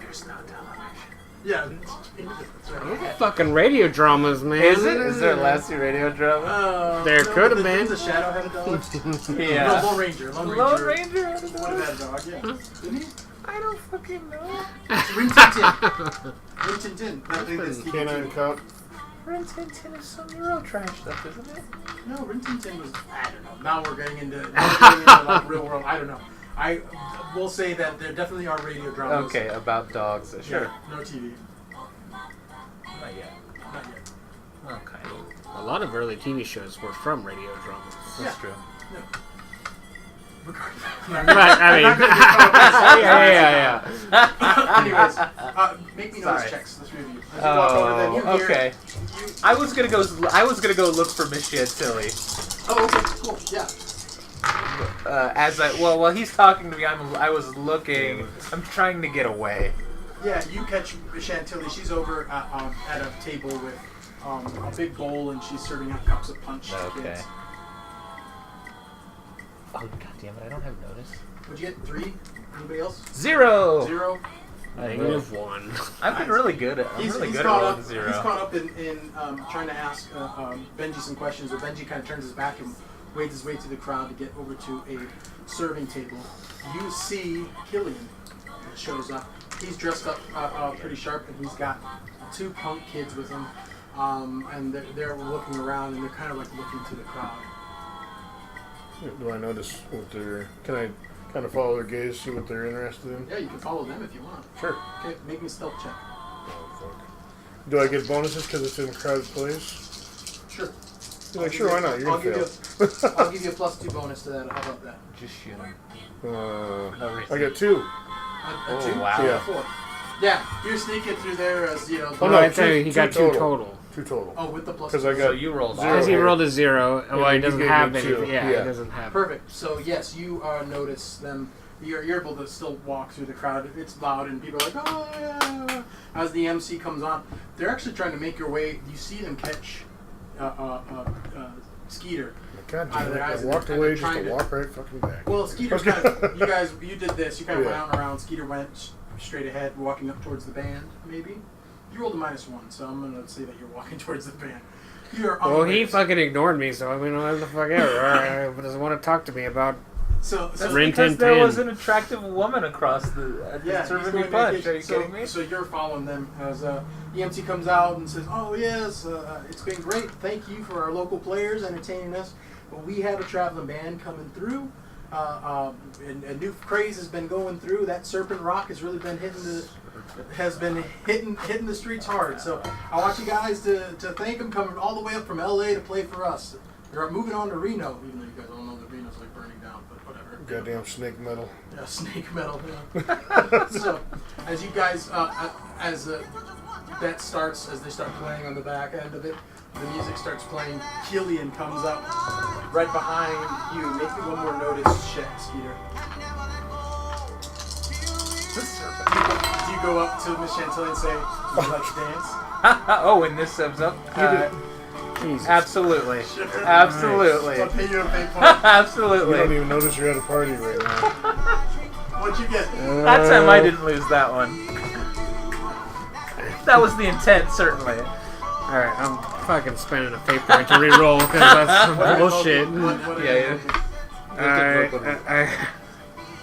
There's no television. Yeah, that's right. Fucking radio dramas, man. Is it? Is there a Lassie radio drama? There could have There been. was a shadow had a dog. Yeah. No, Lone Ranger. Lone Ranger had a would dog? have had a dog, yeah. Didn't he? I don't fucking know. It's Rin Tin Tin. Rin Tin Tin. I think that's Canine Cop. Rin Tin Tin is some Euro trash stuff, isn't it? No, Rin Tin Tin was. I don't know. Now we're getting into like real world. I don't know. I will say that there definitely are radio dramas. Okay, about dogs. Sure. Yeah, no TV. Not yet. Not yet. Okay. A lot of early TV shows were from radio dramas. That's Yeah. true. No. Regardless. But I mean, yeah. Anyways, make me notice Sorry. checks. Let's review. As you walk over, then you hear. Okay. I was gonna go look for Miss Chantilly. Oh, okay, cool. Yeah. While he's talking to me, I was looking. I'm trying to get away. Yeah, you catch Chantilly. She's over at a table with a big bowl, and she's serving out cups of punch to Okay. kids. Oh, God damn it! I don't have notice. What'd you get? 3? Anybody else? 0. 0? -1. I've been really good at. I'm really good at rolling zero. He's caught up in trying to ask Benji some questions, but Benji kind of turns his back and wades his way through the crowd to get over to a serving table. You see Killian shows up. He's dressed up pretty sharp, and he's got 2 punk kids with him, and they're looking around, and they're kind of like looking to the crowd. Do I notice what they're... Can I kind of follow their gaze, see what they're interested in? Yeah, you can follow them if you want. Sure. Okay, make me a stealth check. Oh, fuck. Do I get bonuses because it's in a crowded place? Sure. You're like, sure, why not? You're I'll going to give fail. I'll give you a +2 bonus to that. How about that? Just shoot him. I got 2. A Oh, 2? wow. So Yeah. 4. Yeah, you're sneaking through there as, you know... Oh, No, no, I'd say two- he two got 2 total. total. 2 total. Oh, with the plus. Because I So got you rolled zero. Because he here. rolled a 0, well, he you doesn't gave have me anything. 2. Yeah, he Yeah. doesn't have. Perfect. So yes, you notice them. You're able to still walk through the crowd. It's loud and people are like, oh yeah. As the MC comes on, they're actually trying to make your way. You see them catch Skeeter. God out of damn their it. eyes, I and walked they're away kinda just to trying to- walk right fucking back. Well, Skeeter Okay. kind of. You did this. You kind of Yeah. went out and around. Skeeter went straight ahead, walking up towards the band. Maybe you rolled a -1, so I'm gonna say that you're walking towards the band. You're on Well, the way he to- fucking ignored me, so I mean, what the fuck ever. He doesn't want to talk to me about. So That's Rin because Tin there Tin. was an attractive woman across the yeah, serving he's me going punch. Are you kidding me? So you're following them as EMT comes out and says, "Oh yes, it's been great. Thank you for our local players entertaining us. But we have a traveling band coming through. And a new craze has been going through. That Serpent Rock has really been hitting the streets hard. So I want you guys to thank them coming all the way up from LA to play for us. They're moving on to Reno, even though you guys all know that Reno's like burning down, but whatever. Goddamn snake metal. Yeah, snake metal. Yeah. So, as you guys, that starts, as they start playing on the back end of it, the music starts playing. Killian comes up right behind you. Make me one more notice check, Skeeter. Do you go up to Miss Chantilly and say, "Would you like to dance?" Oh, when this sums up, Jesus. absolutely, absolutely, I'll pay you a big point. You don't absolutely. even notice you're at a party right now. What'd you get? That time I didn't lose that one. That was the intent, certainly. Alright, I'm fucking spending a fate point to reroll because that's some bullshit. What Yeah, I'm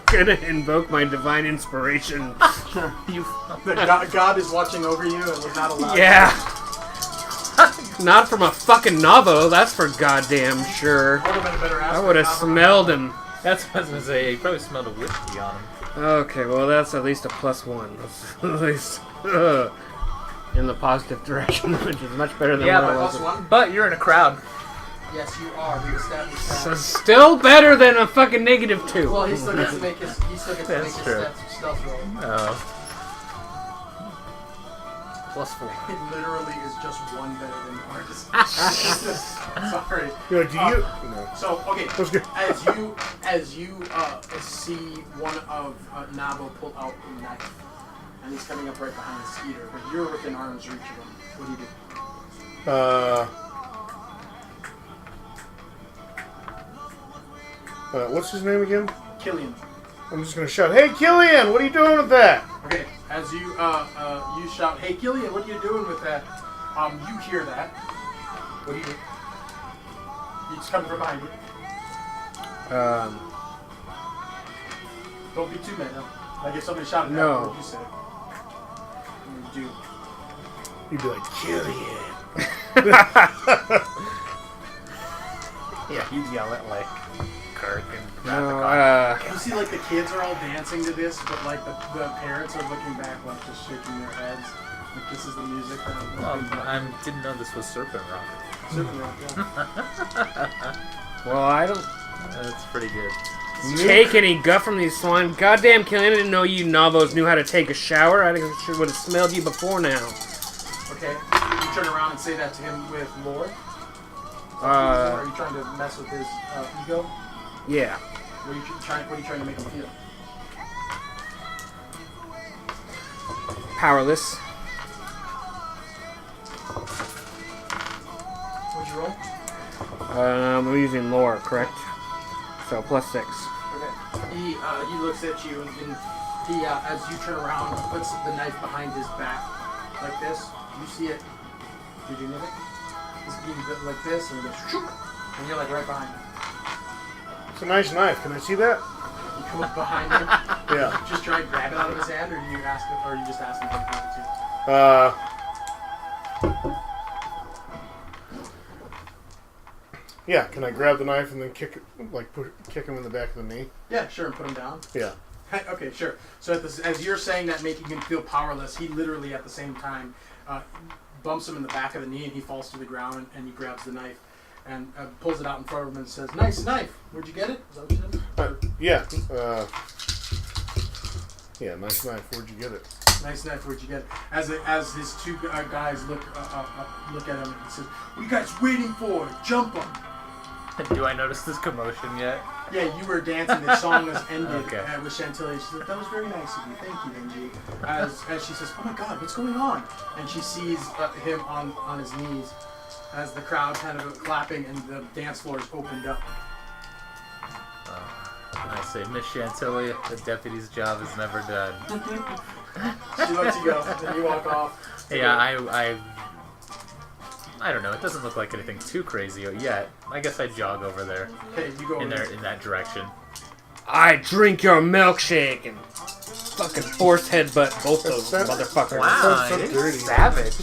gonna invoke my divine inspiration. You. God is watching over you and would not allow Yeah. Not from a fucking Navo, that's for goddamn sure. Would have been a better I would have smelled him. That's what I was gonna say. You probably smelled a whiskey on him. Okay, well that's at least a +1. That's at least in the positive direction, which is much better than Yeah, what I but was. +1? But you're in a crowd. Yes, you are. We established So that. still better than a fucking -2. Well, he still gets to make his. He still gets to make That's his true. stealth roll. Oh. +4. It literally is just one better than yours. Sorry. You're like, do you? No. So okay, Let's go. as you see one of Nabo pull out a knife, and he's coming up right behind Skeeter, but you're within arm's reach of him. What do you do? What's his name again? Killian. I'm just gonna shout, "Hey, Killian, what are you doing with that?" Okay, as you you shout, "Hey, Killian, what are you doing with that?" You hear that. What do you do? He's coming from behind you. Don't be too mad. Like if somebody shouted No. at you, what would you say? What would you do? You'd be like, "Killian." Yeah, he'd yell at like Kirk and No, You see, like the kids are all dancing to this, but like the parents are looking back, like just shaking their heads. Like this is the music. I didn't know this was Serpent Rock. Serpent Rock, yeah. well, I don't That's pretty good. take any guff from these slime. Goddamn, Killian, I didn't know you Navos knew how to take a shower. I think I should would have smelled you before now. Okay, you turn around and say that to him with lore. Are you trying to mess with his ego? Yeah. What are you trying to make him feel? Powerless. What'd you roll? I'm using lore, correct? So +6. Okay. He looks at you and he, as you turn around, puts the knife behind his back, like this. You see it? Did you nip it? He's being bit like this, and it goes shook, and you're like right behind him. It's a nice knife. Can I see that? You come up behind him. Yeah. Just try and grab it out of his hand, or you ask him, or you just ask him to grab it too. Yeah. Can I grab the knife and then kick him in the back of the knee? Yeah, sure, and put him down. Yeah. Okay, sure. So as you're saying that, making him feel powerless, he literally at the same time bumps him in the back of the knee, and he falls to the ground, and he grabs the knife and pulls it out in front of him and says, "Nice knife. Where'd you get it?" Is that what you said? Yeah. Yeah, nice knife. Where'd you get it? Nice knife. Where'd you get it? As his two guys look at him, and he says, "What are you guys waiting for? Jump him!" Do I notice this commotion yet? Yeah, you were dancing. The song was ended Okay. with Chantilly. She said, "That was very nice of you. Thank you, Benji." As she says, "Oh my God, what's going on?" And she sees him on his knees as the crowd kind of clapping and the dance floor is opened up. I say, Miss Chantilly, the deputy's job is never done. She lets you go, and you walk off. Yeah, I don't know. It doesn't look like anything too crazy yet. I guess I jog over there Okay, you go in that direction. I drink your milkshake and fucking force headbutt both those motherfuckers. Wow, so it's dirty. savage.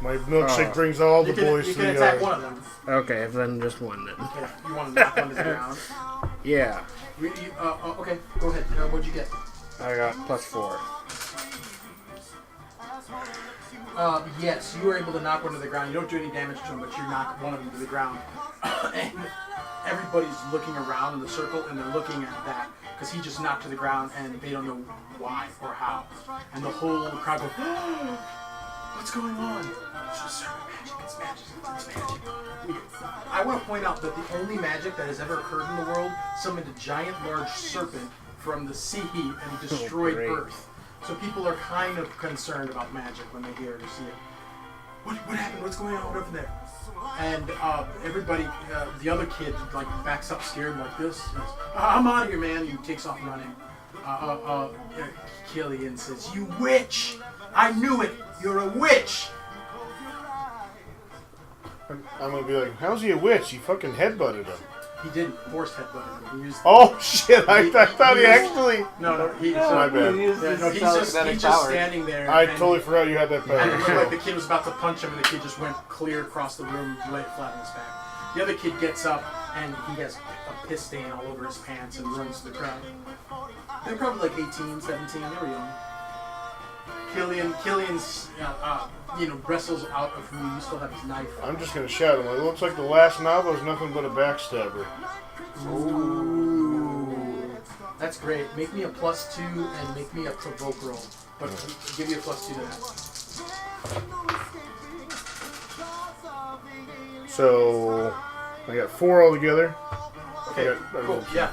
My milkshake brings all the boys You to can the attack yard. one of them. Okay, then just one then. Okay, you want to knock one to the ground. Yeah, Okay, go ahead. What'd you get? I got +4. Yes, you were able to knock one to the ground. You don't do any damage to him, but you knock one of them to the ground. And everybody's looking around in the circle, and they're looking at that, because he just knocked to the ground, and they don't know why or how. And the whole crowd goes, "What's going on?" It's just magic, it's magic, it's magic. I want to point out that the only magic that has ever occurred in the world summoned a giant, large serpent from the sea and destroyed great. Earth. So people are kind of concerned about magic when they hear it or see it. What happened? What's going on over there? And everybody, the other kid, like backs up scared like this. "I'm out of here, man!" He takes off running. Killian says, "You witch! I knew it! You're a witch!" I'm gonna be like, how's he a witch? He fucking headbutted him. He didn't force headbutt him. He used. Oh shit! I thought he actually. No. My bad. He's just standing there. I and- totally forgot you had that And it looked like power. the kid was about to punch him, and the kid just went clear across the room, laid flat on his back. The other kid gets up, and he has a piss stain all over his pants and runs to the crowd. They're probably like 18, 17. They were young. Killian's, wrestles out of who you still have his knife. I'm just gonna shout him. It looks like the last novel is nothing but a backstabber. Ooh. That's great. Make me a +2 and make me a provoke roll. But give you a +2 to that. So I got 4 altogether. Okay, Yeah, cool. Yeah.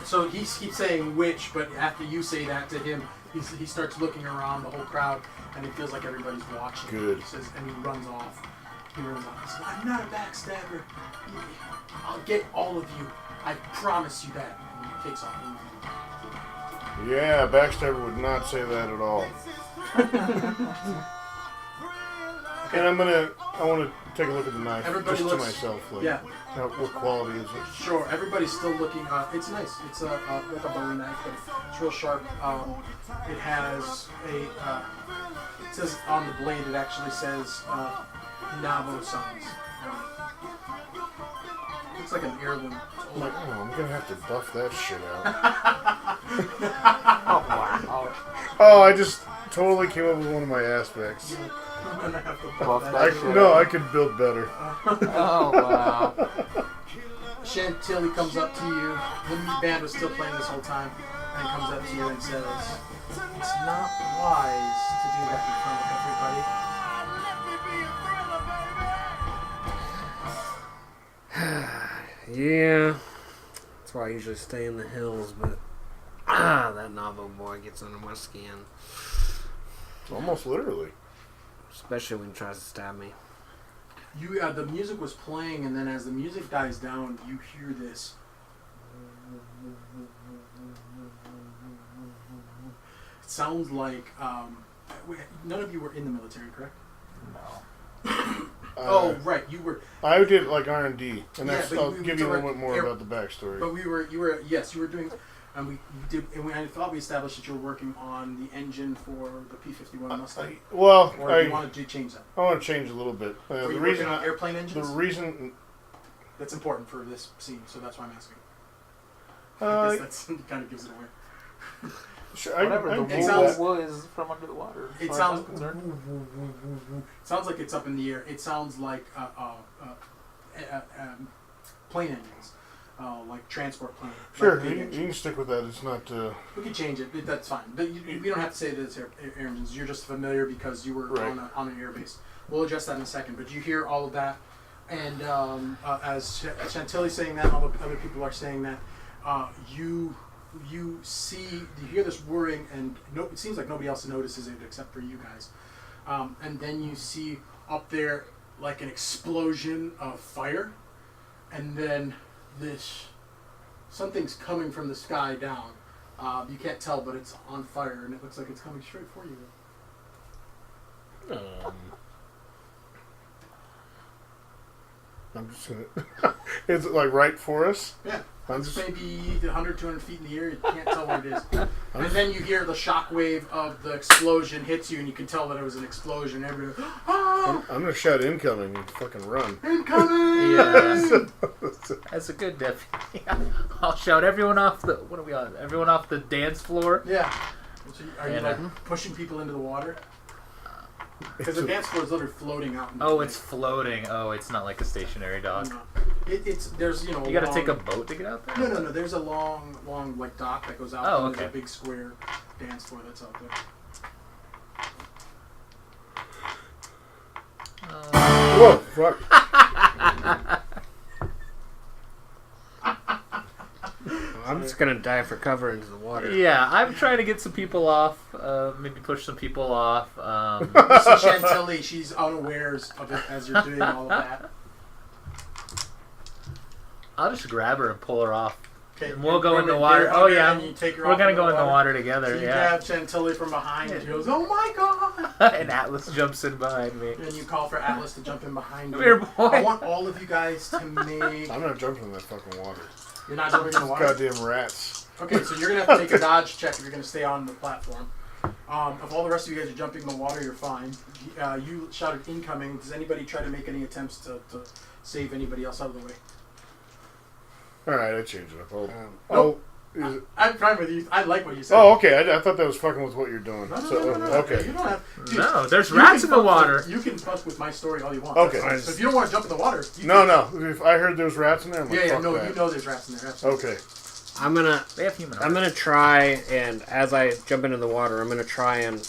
So he keeps saying witch, but after you say that to him, he starts looking around the whole crowd, and he feels like everybody's watching. Good. He says, and he runs off. He says, "I'm not a backstabber. I'll get all of you. I promise you that." And he takes off. Yeah, backstabber would not say that at all. And I want to take a look at the knife Everybody just looks- to myself. Like, yeah. what quality is it? Sure, everybody's still looking. It's nice. It's like a Bowie knife, but it's real sharp. It has a. It says on the blade. It actually says Navo Sons. Looks like an heirloom. It's I'm old. like, oh, I'm gonna have to buff that shit out. Oh, wow. Oh, I just totally came up with one of my aspects. I'm gonna have to Buff buff that that. shit. I could build better. Oh, wow. Chantilly comes up to you. The band was still playing this whole time, and comes up to you and says, "It's not wise to do that in front of everybody." Yeah, that's why I usually stay in the hills, but that Navo boy gets under my skin. Almost literally. Especially when he tries to stab me. The music was playing, and then as the music dies down, you hear this. It sounds like none of you were in the military, correct? No. Oh, right, you were. I did like R&D, and Yeah, that's, but I'll you- give you you a were- little bit more air- about the backstory. But you were doing, and I thought we established that you were working on the engine for the P-51 Mustang. Well, Or do you wanted to change that? I want to change a little bit. Were The you reason working on airplane engines? the reason That's important for this scene, so that's why I'm asking. I uh, guess that's kind of gives it away. sure, Whatever, I the It sounds- wool is from under the water. as It far as sounds I'm concerned. sounds like it's up in the air. It sounds like plane engines, like transport plane. Sure, like big you engines. can stick with that. It's not. We can change it. That's fine. But we don't have to say that it's air engines. You're just familiar because you were Right. on an air base. We'll address that in a second. But you hear all of that, and as Chantilly's saying that, all the other people are saying that, you hear this whirring, and it seems like nobody else notices it except for you guys. And then you see up there like an explosion of fire, and then something's coming from the sky down. You can't tell, but it's on fire, and it looks like it's coming straight for you. I'm just gonna. Is it like right for us? Yeah. I'm It's just. maybe 100, 200 feet in the air. You can't tell what it is. And then you hear the shockwave of the explosion hits you, and you can tell that it was an explosion. Everyone, ah, I'm gonna shout incoming and fucking run. incoming! Yeah. That's a good deputy. I'll shout everyone off the. What are we on? Everyone off the dance floor. Yeah. So are you And, like pushing people into the water? Because the dance floor is literally floating out. Into Oh, the it's floating. Oh, it's not like a stationary dock. No. There's You gotta take a boat to get out there? No. There's a long like dock that goes out. Oh, and okay. There's a big square dance floor that's out there. Whoa, fuck. I'm just gonna dive for cover into the water. Yeah, I'm trying to get some people off. Maybe push some people off. You see Chantilly, she's unawares of it as you're doing all of that. I'll just grab her and pull her off. Okay, And we'll you go in throw the it water. there Oh under, yeah, and you take her we're off gonna into go in the water together. So you Yeah. grab Chantilly from behind, and she goes, "Oh my god!" And Atlas jumps in behind me. And you call for Atlas to jump in behind Come you. here, boy. I want all of you guys to make. I'm not jumping in that fucking water. You're not jumping in the water. Goddamn rats. Okay, so you're gonna have to make a dodge check if you're gonna stay on the platform. If all the rest of you guys are jumping in the water, you're fine. You shouted incoming. Does anybody try to make any attempts to save anybody else out of the way? Alright, I changed it up. Nope. Is it? I'm fine with you. I like what you said. Oh, okay. I thought that was fucking with what you're doing. No, So, no. okay. You don't have. Dude, No, there's you rats can in the fuck water. With, you can fuck with my story all you want. Okay. That's fine. So if you don't want to jump in the water, you No, can. no. If I heard there was rats in there, I'm like, Yeah, fuck no, that. you know there's rats in there. Absolutely. Okay. They have human I'm hearts. gonna try, and as I jump into the water, I'm gonna try and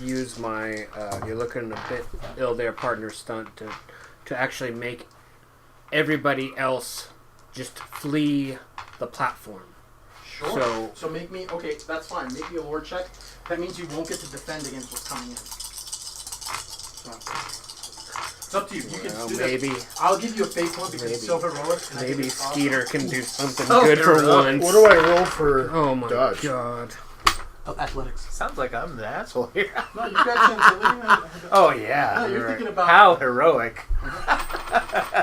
use my you're looking a bit ill there partner stunt to actually make everybody else just flee the platform. Sure. So make me that's fine. Make me a lore check. That means you won't get to defend against what's coming in. So it's up to you. You can Well, do maybe this. I'll give you a fake one because it's so heroic. And I think maybe it's awesome. Skeeter can do something Oh, good for heroic. once. What do I roll for Oh my dodge? god! Oh, athletics. Sounds like I'm the asshole here. No, you got Chantilly. Oh yeah, No, you're right. thinking about- how heroic. All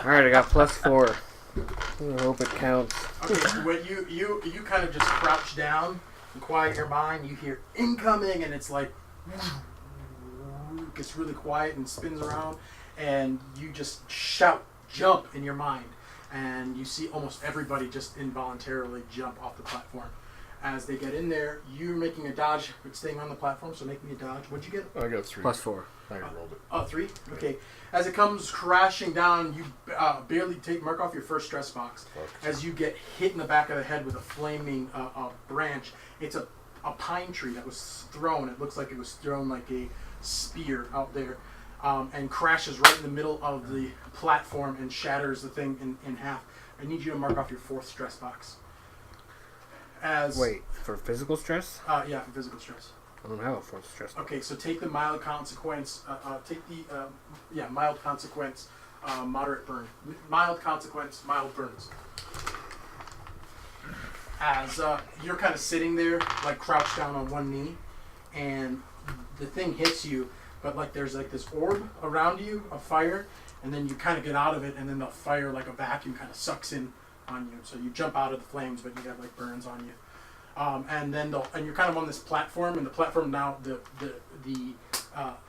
right, I got +4. I hope it counts. Okay, so when you kind of just crouch down and quiet your mind, you hear incoming, and it's like it gets really quiet and spins around, and you just shout jump in your mind, and you see almost everybody just involuntarily jump off the platform. As they get in there, you're making a dodge, but staying on the platform, so make me a dodge. What'd you get? I got 3. +4. I rolled it. Oh, 3? Okay. As it comes crashing down, you barely mark off your first stress box. Fuck. As you get hit in the back of the head with a flaming branch. It's a pine tree that was thrown. It looks like it was thrown like a spear out there, and crashes right in the middle of the platform and shatters the thing in half. I need you to mark off your 4th stress box. Wait, for physical stress? Yeah, for physical stress. I don't have a fourth stress point. Okay, so take the mild consequence. Mild consequence, moderate burn. Mild consequence, mild burns. As you're kind of sitting there, like crouched down on one knee, and the thing hits you, but like there's like this orb around you of fire, and then you kind of get out of it, and then the fire, like a vacuum, kind of sucks in on you. So you jump out of the flames, but you have like burns on you. And you're kind of on this platform, and the platform now, the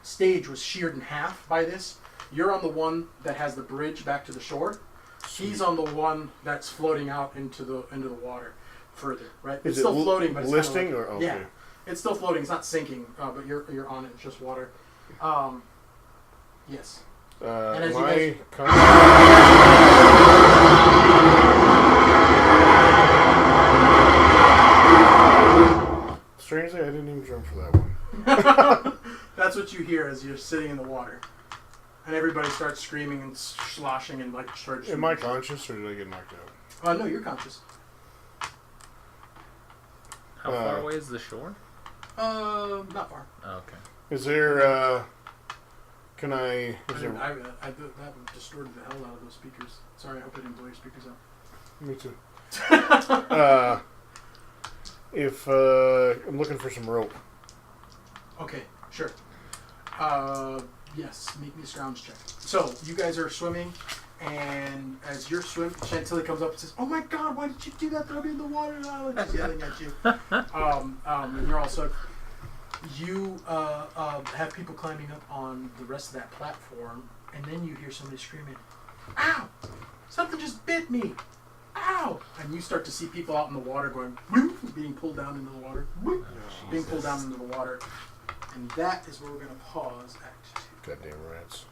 stage was sheared in half by this. You're on the one that has the bridge back to the shore. He's on the one that's floating out into the water further, right? Is it's still it floating, but it's listing kinda like, or okay? Yeah, it's still floating. It's not sinking, but you're on it. It's just water. Yes. And as you Strangely, I didn't even jump for that one. That's what you hear as you're sitting in the water, and everybody starts screaming and sloshing and like starts. Am I conscious or did I get knocked out? No, you're conscious. How far away is the shore? Not far. Oh, okay. Is there? Can I? That distorted the hell out of those speakers. Sorry, I hope I didn't blow your speakers out. Me too. If I'm looking for some rope. Okay, sure. Yes, make me a scrounge check. So, you guys are swimming, and as you're swimming, Chantilly comes up and says, "Oh my God, why did you do that? Throw me in the water!" And she's yelling at you. And you're also, you have people climbing up on the rest of that platform, and then you hear somebody screaming, "Ow! Something just bit me! Ow!" And you start to see people out in the water going, "Whoop," being pulled down into the water, "Whoop," being pulled down into the water. And that is where we're going to pause Act 2. Goddamn rats.